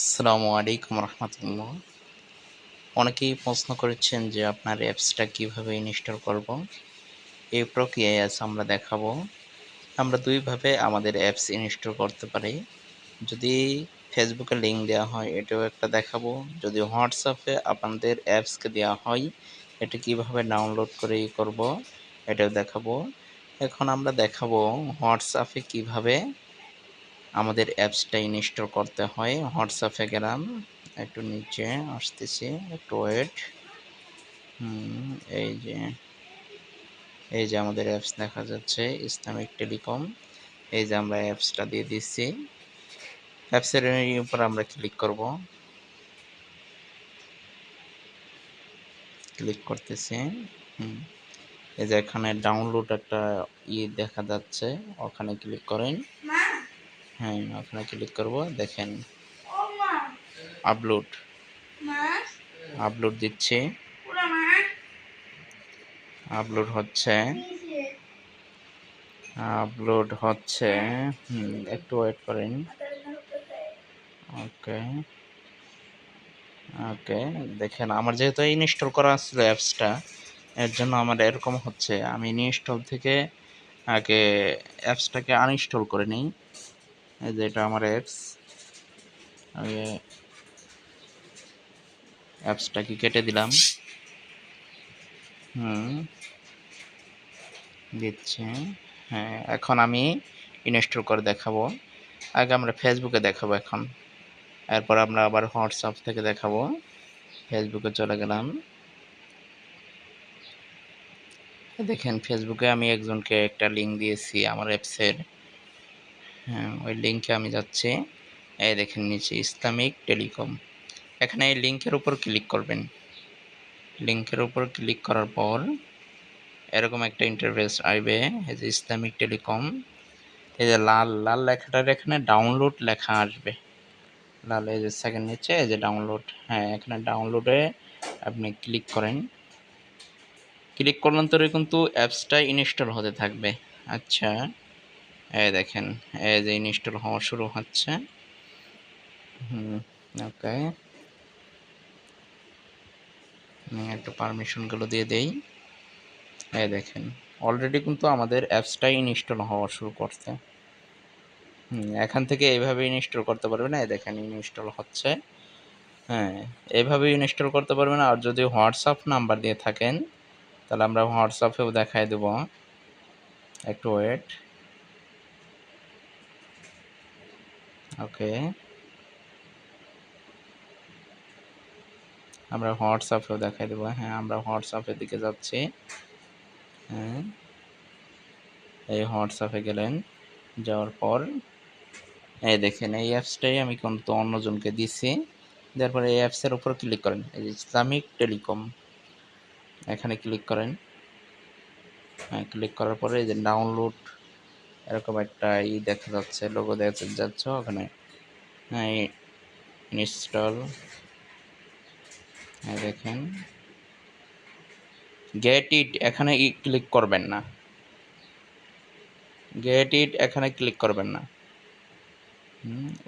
আসসালামু আলাইকুম রহমতুল্লাহ। অনেকেই প্রশ্ন করেছেন যে আপনার অ্যাপসটা কিভাবে ইনস্টল করব। এই প্রক্রিয়ায় আজ আমরা দেখাবো। আমরা দুইভাবে আমাদের অ্যাপস ইনস্টল করতে পারি। যদি ফেসবুকে লিঙ্ক দেওয়া হয় এটাও একটা দেখাবো। যদি হোয়াটসঅ্যাপে আপনাদের অ্যাপসকে দেওয়া হয় এটা কিভাবে ডাউনলোড করে করব এটাও দেখাবো। এখন আমরা দেখাবো হোয়াটসঅ্যাপে কিভাবে আমাদের অ্যাপসটা ইনস্টল করতে হয়। হোয়াটসঅ্যাপে গেলাম, একটু নিচে আসতেছি, একটু ওয়েট। এই যে আমাদের অ্যাপস দেখা যাচ্ছে ইসলামিক টেলিকম। এই যে আমরা অ্যাপসটা দিয়ে দিচ্ছি। অ্যাপসের উপর আমরা ক্লিক করব, ক্লিক করতেছি। এই যে এখানে ডাউনলোড একটা দেখা যাচ্ছে, ওখানে ক্লিক করেন। হ্যাঁ, ওখানে ক্লিক করব। দেখেন আপলোড আপলোড দিচ্ছে, আপলোড হচ্ছে, একটু ওয়েট করেন। ওকে ওকে দেখেন আমার যেহেতু ইনস্টল করা ছিল অ্যাপসটা, এর জন্য আমার এরকম হচ্ছে। আমি ইনস্টল থেকে আগে অ্যাপসটাকে আনইনস্টল করে নিই। এই যে এটা আমার অ্যাপস, আমি অ্যাপসটাকে কেটে দিলাম। দিচ্ছে। হ্যাঁ, এখন আমি ইনস্টল করে দেখাবো। আগে আমরা ফেসবুকে দেখাবো এখন, এরপর আমরা আবার হোয়াটসঅ্যাপ থেকে দেখাবো। ফেসবুকে চলে গেলাম। দেখেন ফেসবুকে আমি একজনকে একটা লিঙ্ক দিয়েছি আমার অ্যাপসের। হ্যাঁ, ওই লিঙ্কে আমি যাচ্ছি। এই দেখেন নিচে ইসলামিক টেলিকম, এখানে এই লিঙ্কের উপর ক্লিক করবেন। লিঙ্কের উপর ক্লিক করার পর এরকম একটা ইন্টারফেস আসবে। এই যে ইসলামিক টেলিকম, এই যে লাল লাল লেখাটার এখানে ডাউনলোড লেখা আসবে। লাল, এই যে সেকেন্ড নিচে এই যে ডাউনলোড। হ্যাঁ, এখানে ডাউনলোডে আপনি ক্লিক করেন। ক্লিক করলেন তো কিন্তু অ্যাপসটা ইনস্টল হতে থাকবে। আচ্ছা, এই দেখেন এই যে ইনস্টল হওয়া শুরু হচ্ছে। ওকে, একটু পারমিশনগুলো দিয়ে দেই। এই দেখেন অলরেডি কিন্তু আমাদের অ্যাপসটাই ইনস্টল হওয়া শুরু করছে। এখান থেকে এইভাবে ইনস্টল করতে পারবেন। এই দেখেন ইনস্টল হচ্ছে। হ্যাঁ, এইভাবে ইনস্টল করতে পারবেন। আর যদি হোয়াটসঅ্যাপ নাম্বার দিয়ে থাকেন তাহলে আমরা হোয়াটসঅ্যাপেও দেখাই দেব। একটু ওয়েট। ওকে, আমরা হোয়াটসঅ্যাপেও দেখাই দেবো। হ্যাঁ, আমরা হোয়াটসঅ্যাপের দিকে যাচ্ছি। হ্যাঁ, এই হোয়াটসঅ্যাপে গেলেন, যাওয়ার পর এই দেখেন এই অ্যাপসটাই আমি কিন্তু অন্যজনকে দিছি। তারপরে এই অ্যাপসের উপর ক্লিক করেন, এই যে ইসলামিক টেলিকম, এখানে ক্লিক করেন। হ্যাঁ, ক্লিক করার পরে এই যে ডাউনলোড এরকম একটা দেখা যাচ্ছে, লোগো দেখা যাচ্ছে ওখানে। হ্যাঁ, ইনস্টল। হ্যাঁ, দেখেন গেট ইট, এখানে ক্লিক করবেন না। গেট ইট এখানে ক্লিক করবেন না।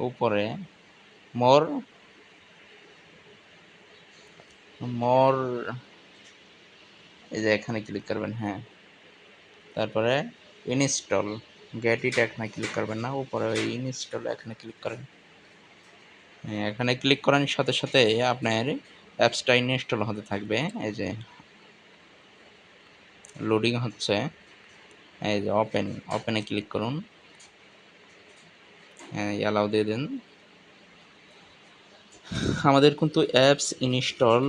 উপরে মোর মোর এই যে এখানে ক্লিক করবেন। হ্যাঁ, তারপরে ইনস্টল। গেট ইট এখানে ক্লিক করবেন না, উপরে ওই ইনস্টল এখানে ক্লিক করেন। এখানে ক্লিক করার সাথে সাথে আপনার অ্যাপসটা ইনস্টল হতে থাকবে। এই যে লোডিং হচ্ছে। এই যে ওপেনে ক্লিক করুন। অ্যালাউ দিয়ে দিন। আমাদের কিন্তু অ্যাপস ইনস্টল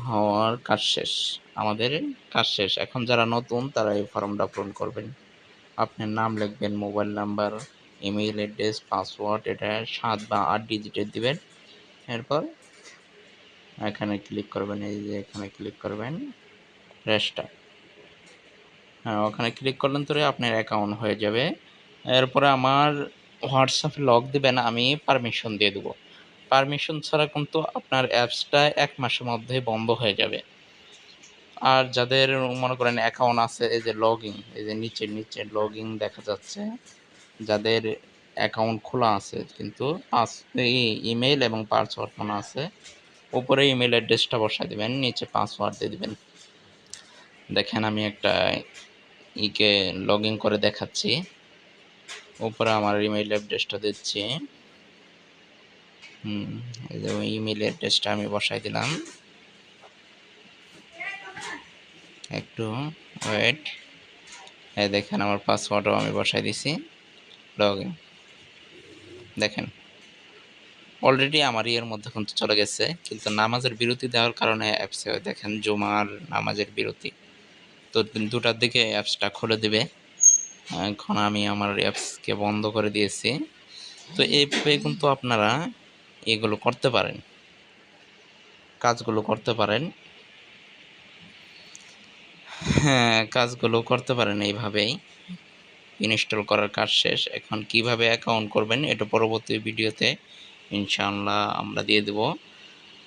হওয়ার কাজ শেষ। আমাদের কাজ শেষ। এখন যারা নতুন তারা এই ফর্মটা পূরণ করবেন। আপনার নাম লিখবেন, mobile number, email address, password, এটা 7 বা 8 ডিজিটের দিবেন। এরপর এখানে ক্লিক করবেন। এই যে এখানে ক্লিক করবেন রেজিস্টার। হ্যাঁ, ওখানে ক্লিক করলেন তো আপনার অ্যাকাউন্ট হয়ে যাবে। এরপরে আমার হোয়াটসঅ্যাপে লগ দিবেন, আমি পারমিশন দিয়ে দেবো। পারমিশন ছাড়া কিন্তু আপনার অ্যাপসটা 1 মাসের মধ্যে বন্ধ হয়ে যাবে। আর যাদের মনে করেন অ্যাকাউন্ট আছে, এই যে লগইন, এই যে নিচে লগইন দেখা যাচ্ছে, যাদের অ্যাকাউন্ট খোলা আছে, কিন্তু ইমেল এবং পাসওয়ার্ড মনে আছে। উপরে ইমেল অ্যাড্রেসটা বসায় দেবেন, নিচে পাসওয়ার্ড দিয়ে দেবেন। দেখেন আমি একটা লগ ইন করে দেখাচ্ছি। উপরে আমার ইমেল অ্যাড্রেসটা দিচ্ছি। এই যে ইমেল অ্যাড্রেসটা আমি বসাই দিলাম। একটু ওয়েট। এই দেখেন আমার পাসওয়ার্ডও আমি বসাই দিছি। লগ ইন দেখেন অলরেডি আমার এর মধ্যে কিন্তু চলে গেছে, কিন্তু নামাজের বিরতি দেওয়ার কারণে অ্যাপসে দেখেন জুমার নামাজের বিরতি, তো 2টার দিকে অ্যাপসটা খুলে দেবে। এখন আমি আমার অ্যাপসকে বন্ধ করে দিয়েছি। তো এইভাবে কিন্তু আপনারা এগুলো করতে পারেন, কাজগুলো করতে পারেন। হ্যাঁ, কাজগুলো করতে পারেন এইভাবেই। ইনস্টল করার কাজ শেষ। এখন কিভাবে অ্যাকাউন্ট করবেন এটা পরবর্তী ভিডিওতে ইনশাআল্লাহ আমরা দিয়ে দেব।